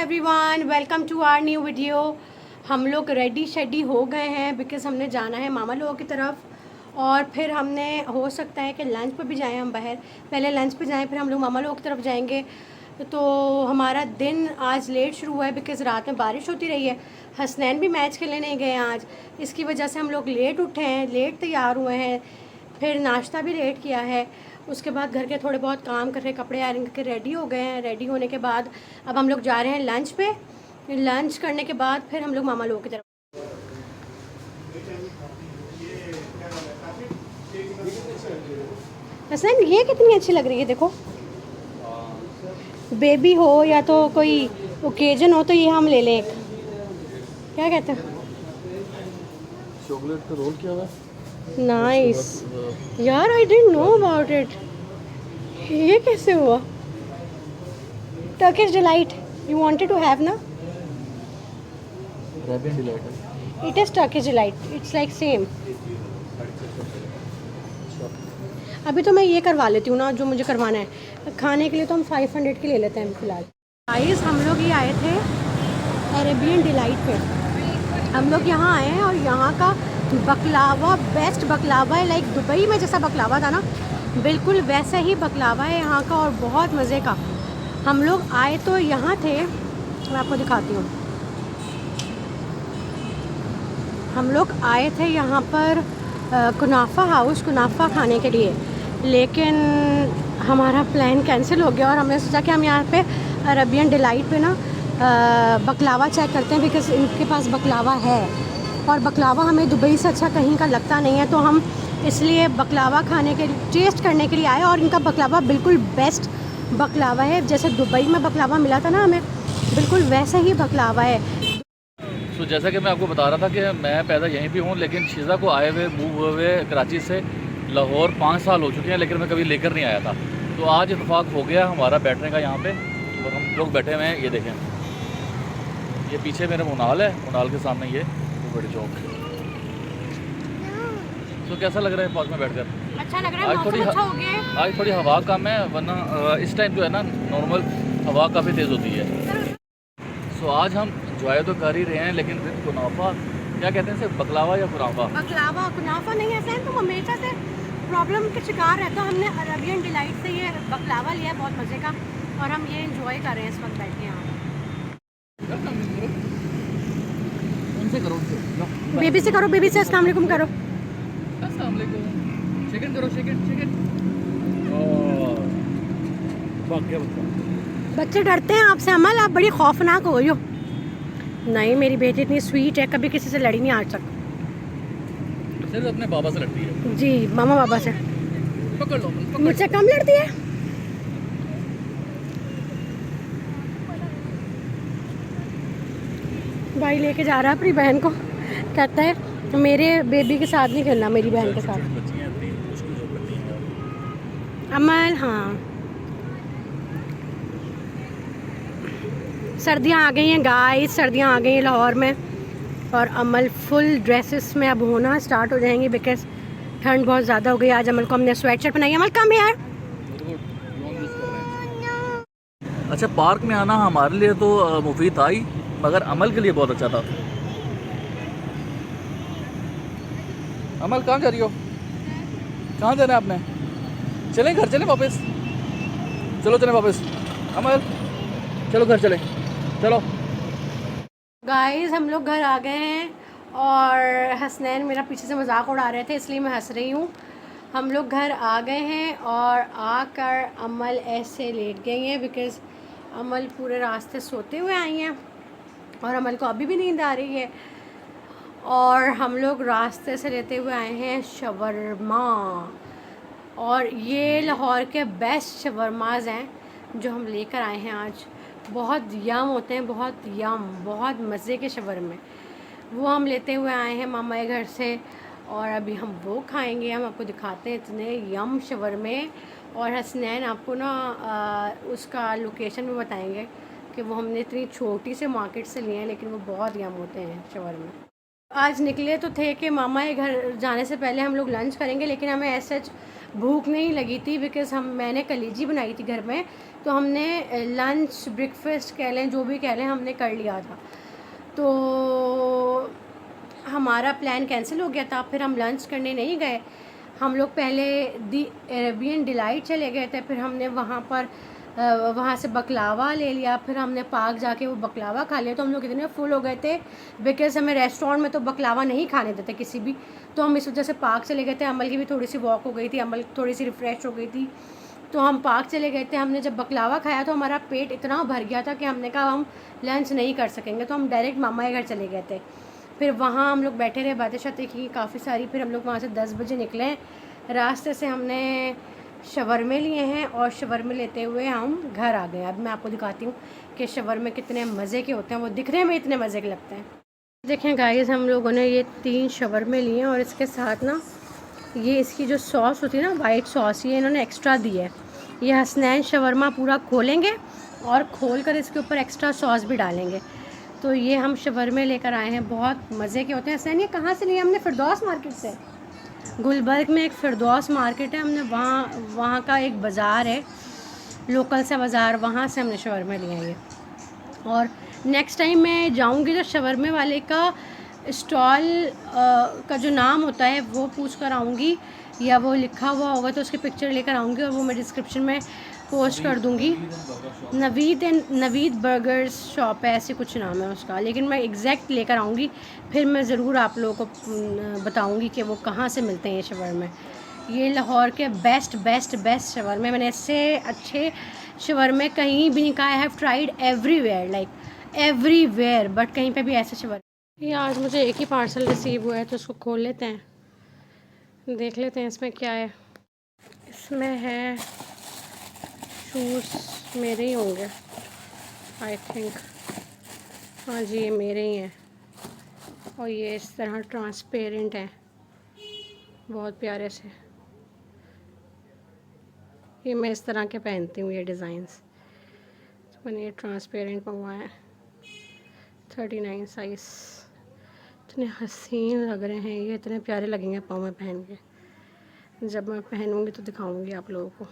Everyone, welcome to our new video. हम लोग ready shady हो गए हैं बिकॉज़ हमने जाना है मामा लोगों की तरफ और फिर हमने हो सकता है कि लंच पे भी जाएं हम बाहर। पहले लंच पे जाएं फिर हम लोग मामा लोगों की तरफ जाएंगे। तो हमारा दिन आज लेट शुरू हुआ है बिकॉज़ रात में बारिश होती रही है। हसनैन भी मैच खेलने नहीं गए आज, इसकी वजह से हम लोग लेट उठे हैं, लेट तैयार हुए हैं, फिर नाश्ता भी लेट किया है। उसके बाद घर के थोड़े बहुत काम करके कपड़े आयरन करके रेडी हो गए हैं। रेडी होने के बाद अब हम लोग जा रहे हैं लंच पे। लंच करने के बाद फिर हम लोग मामा लोगों की तरफ। हसनैन ये कितनी अच्छी लग रही है, देखो। बेबी हो या तो कोई ओकेजन हो तो ये हम ले लें एक। क्या कहते हैं? चॉकलेट का रोल किया हुआ है। नाइस यार, I didn't know about it. ये कैसे हुआ? Turkish delight you wanted to have ना? अरेबियन डिलाइट है। It is Turkish delight, it's like same. अभी तो मैं ये करवा लेती हूँ ना जो मुझे करवाना है। खाने के लिए तो हम 500 की ले लेते हैं फ़िलहाल। गाइस हम लोग ये आए थे अरेबियन डिलाइट पे। हम लोग यहाँ आए हैं और यहाँ का बकलावा बेस्ट बकलावा है। लाइक दुबई में जैसा बकलावा था ना, बिल्कुल वैसा ही बकलावा है यहाँ का और बहुत मज़े का। हम लोग आए तो यहाँ थे, मैं आपको दिखाती हूँ। हम लोग आए थे यहाँ पर कुनाफा हाउस कुनाफा खाने के लिए, लेकिन हमारा प्लान कैंसिल हो गया और हमने सोचा कि हम यहाँ पे अरेबियन डिलाइट पे ना बकलावा चेक करते हैं बिकॉज़ इनके पास बकलावा है और बकलावा हमें दुबई से अच्छा कहीं का लगता नहीं है। तो हम इसलिए बकलावा खाने के टेस्ट करने के लिए आए और इनका बकलावा बिल्कुल बेस्ट बकलावा है। जैसे दुबई में बकलावा मिला था ना हमें, बिल्कुल वैसा ही बकलावा है। तो जैसा कि मैं आपको बता रहा था कि मैं पैदा यहीं पे हूँ, लेकिन शीज़ा को आए हुए मूव हुए कराची से लाहौर 5 साल हो चुके हैं, लेकिन मैं कभी लेकर नहीं आया था। तो आज इत्तेफाक हो गया हमारा बैठने का यहाँ पे और हम लोग बैठे हुए हैं। ये देखें, ये पीछे मेरा मुनाल है, मुनाल के सामने ये बड़ी चौक। तो कैसा लग रहा है पार्क में बैठकर? अच्छा लग रहा है, मौसम अच्छा हो गया है। आज थोड़ी हवा कम है, वरना इस टाइम जो है ना नॉर्मल हवा काफ़ी तेज़ होती है। सो आज हम इंजॉय तो कर ही रहे हैं, लेकिन विद कुनाफा, क्या कहते हैं इसे, बकलावा या कुनाफा? बकलावा कुनाफा नहीं है। तुम हमेशा से प्रॉब्लम के शिकार रहते हो। हमने अरेबियन डिलाइट से ये बकलावा लिया है, बहुत मज़े का, और हम ये एंजॉय कर रहे हैं इस वक्त बैठ के यहाँ। उनसे करो, उनसे बेबी से करो, बेबी से अस्सलाम वालेकुम करो। अस्सलाम वालेकुम, सेकंड करो, सेकंड। भाग गया बच्चा। बच्चे डरते हैं आपसे अमल, आप बड़ी खौफनाक हो यो। नहीं, मेरी बेटी इतनी स्वीट है, कभी किसी से लड़ी नहीं आज तक। सिर्फ अपने बाबा से लड़ती है जी, मामा बाबा से। पकड़ लो, मुझसे कम लड़ती है। भाई लेके जा रहा है अपनी बहन को, कहता है मेरे बेबी के साथ नहीं खेलना, मेरी बहन के साथ। अमल हाँ, सर्दियाँ आ गई हैं गाइस, सर्दियाँ आ गई हैं लाहौर में और अमल फुल ड्रेसेस में अब होना स्टार्ट हो जाएंगी बिकॉज ठंड बहुत ज़्यादा हो गई। आज अमल को हमने स्वेट शर्ट पहनाई है। अमल कम यार। अच्छा, पार्क में आना हमारे लिए तो मुफीद था ही, मगर अमल के लिए बहुत अच्छा था। अमल कहाँ जा रही हो? कहाँ जाना है आपने? चलें घर, चलें वापस, चलो चलें वापस। अमल चलो घर चलें, चलो। गाइस हम लोग घर आ गए हैं और हसनैन मेरा पीछे से मजाक उड़ा रहे थे इसलिए मैं हंस रही हूँ। हम लोग घर आ गए हैं और आकर अमल ऐसे लेट गई हैं बिकॉज़ अमल पूरे रास्ते सोते हुए आई हैं और अमल को अभी भी नींद आ रही है। और हम लोग रास्ते से लेते हुए आए हैं शवरमा, और ये लाहौर के बेस्ट शवरमाज हैं जो हम लेकर आए हैं आज। बहुत यम होते हैं, बहुत यम, बहुत मज़े के शवरमे। वो हम लेते हुए आए हैं मामा के घर से और अभी हम वो खाएंगे। हम आपको दिखाते हैं इतने यम शवरमे, और हसनैन आपको ना उसका लोकेशन भी बताएंगे कि वो हमने इतनी छोटी से मार्केट से लिए हैं, लेकिन वो बहुत यम होते हैं शवरमे। आज निकले तो थे कि मामा के घर जाने से पहले हम लोग लंच करेंगे, लेकिन हमें ऐसे भूख नहीं लगी थी बिकॉज़ मैंने कलीजी बनाई थी घर में, तो हमने लंच ब्रेकफास्ट कह लें, जो भी कह लें, हमने कर लिया था। तो हमारा प्लान कैंसिल हो गया था। फिर हम लंच करने नहीं गए, हम लोग पहले दी अरेबियन डिलाइट चले गए थे। फिर हमने वहाँ से बकलावा ले लिया, फिर हमने पार्क जाके वो बकलावा खा लिया। तो हम लोग इतने फुल हो गए थे बिकॉज़ हमें रेस्टोरेंट में तो बकलावा नहीं खाने देते किसी भी, तो हम इस वजह से पार्क चले गए थे। अमल की भी थोड़ी सी वॉक हो गई थी, अमल थोड़ी सी रिफ़्रेश हो गई थी, तो हम पार्क चले गए थे। हमने जब बकलावा खाया तो हमारा पेट इतना भर गया था कि हमने कहा हम लंच नहीं कर सकेंगे, तो हम डायरेक्ट मामा के घर चले गए थे। फिर वहाँ हम लोग बैठे रहे, बातें शातें की काफ़ी सारी। फिर हम लोग वहाँ से 10 बजे निकले। रास्ते से हमने शवरमे लिए हैं और शवरमे लेते हुए हम घर आ गए। अब मैं आपको दिखाती हूँ कि शवरमे कितने मज़े के होते हैं, वो दिखने में इतने मज़े के लगते हैं। देखें गाइस, हम लोगों ने ये 3 शवरमे लिए हैं और इसके साथ ना ये इसकी जो सॉस होती है ना, वाइट सॉस, ये इन्होंने एक्स्ट्रा दी है। ये हसनैन शवरमा पूरा खोलेंगे और खोल कर इसके ऊपर एक्स्ट्रा सॉस भी डालेंगे। तो ये हम शवरमे लेकर आए हैं, बहुत मज़े के होते हैं। हसनैन, ये कहाँ से लिए? हमने फिरदौस मार्केट से। गुलबर्ग में एक फिरदौस मार्केट है, हमने वहाँ का एक बाज़ार है, लोकल सा बाज़ार, वहाँ से हमने शवरमे लिए हैं ये। और नेक्स्ट टाइम मैं जाऊँगी तो शवरमे वाले का स्टॉल का जो नाम होता है वो पूछ कर आऊँगी, या वो लिखा हुआ होगा तो उसकी पिक्चर लेकर आऊँगी और वो मैं डिस्क्रिप्शन में पोस्ट कर दूँगी। नवीद बर्गर्स शॉप है, ऐसे कुछ नाम है उसका, लेकिन मैं एग्जैक्ट लेकर आऊँगी। फिर मैं ज़रूर आप लोगों को बताऊँगी कि वो कहाँ से मिलते हैं ये शवरमे। ये लाहौर के बेस्ट शवरमे, मैंने इससे अच्छे शवरमे कहीं भी नहीं खाए। I have tried everywhere, like everywhere, but कहीं पे भी ऐसे शवरमे। ये आज मुझे एक ही पार्सल रिसीव हुआ है, तो उसको खोल लेते हैं, देख लेते हैं इसमें क्या है। इसमें है शूज़, मेरे ही होंगे आई थिंक, हाँ जी ये मेरे ही हैं। और ये इस तरह ट्रांसपेरेंट है, बहुत प्यारे से। ये मैं इस तरह के पहनती हूँ, ये डिज़ाइंस। तो मैंने ये ट्रांसपेरेंट मंगवाया है, 39 साइज़। इतने हसीन लग रहे हैं ये, इतने प्यारे लगेंगे पाँव में पहन के। जब मैं पहनूँगी तो दिखाऊँगी आप लोगों को।